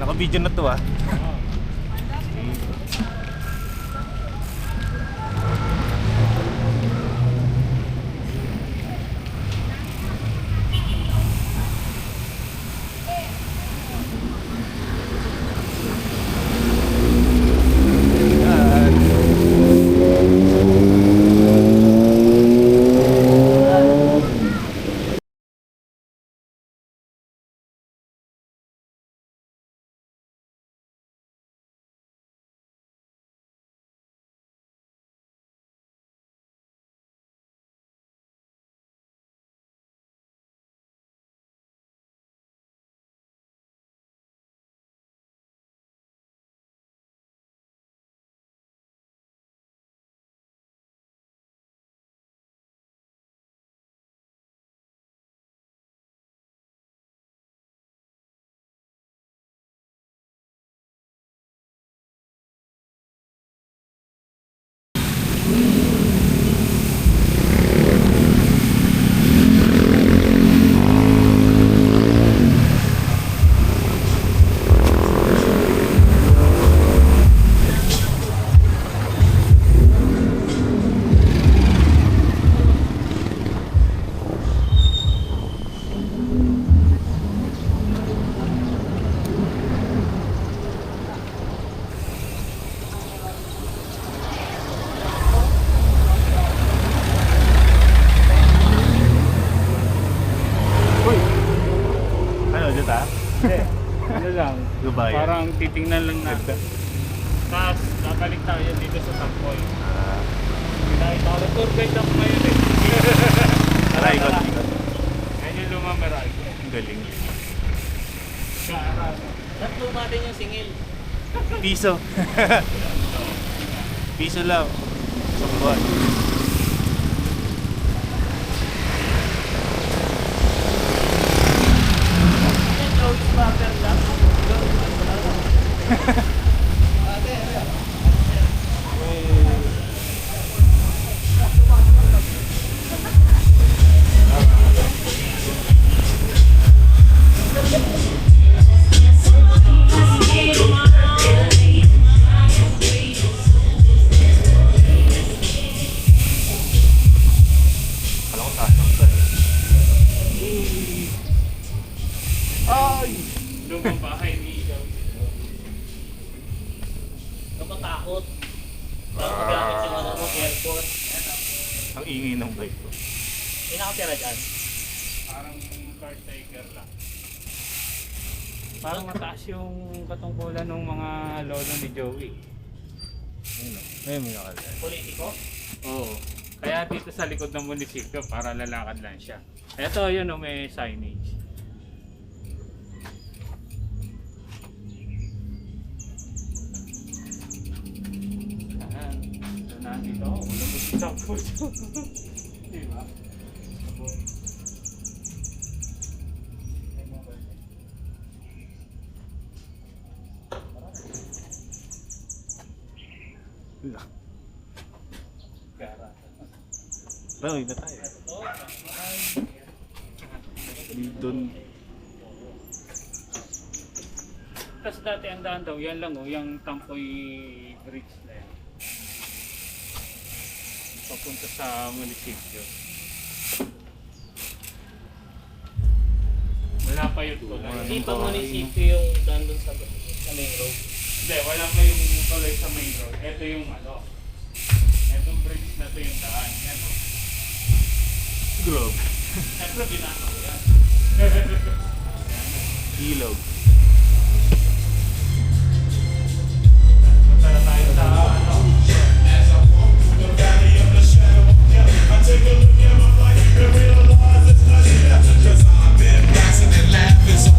Naka-video na to ah. Ano lang, Dubai. parang titingnan lang natin. Tapos, babalik tayo dito sa Tampoy. Pinakita ko, tour guide ako ngayon eh. Tara, ikot. Yan yung Luma Meralco. Galing. Ba't lumatin yung singil? Piso. Piso lang. Sa buwan. Joey's Barber lang. Lumang bahay ni Ilaw. Nakatakot. Tapos gamit yung ano mo, airport. Ang ingay ng bike ko. May nakatira dyan. Parang caretaker lang. Parang mataas yung katungkulan ng mga lolo ni Joey. Ayun, may nakalala. Politiko. Oo. Kaya dito sa likod ng munisipyo, para lalakad lang siya. Ito, yun o, may signage. So, nandito ako. Wala mo isang puso. Diba? Tara, uwi na tayo. Doon. Tapos dati ang daan daw, yan lang o, yung Tampoy Bridge na yan. Papunta sa munisipyo. Wala pa yun tulay. Hindi pa munisipyo yung dandun sa main road. Hindi, wala pa yung tulay sa main road. Ito yung ano. Itong bridge na to yung daan. Yan o. Grove. Siyempre binasa ko yan. Ilog. Punta na tayo sa ano. Cause I've been blasting and laughing so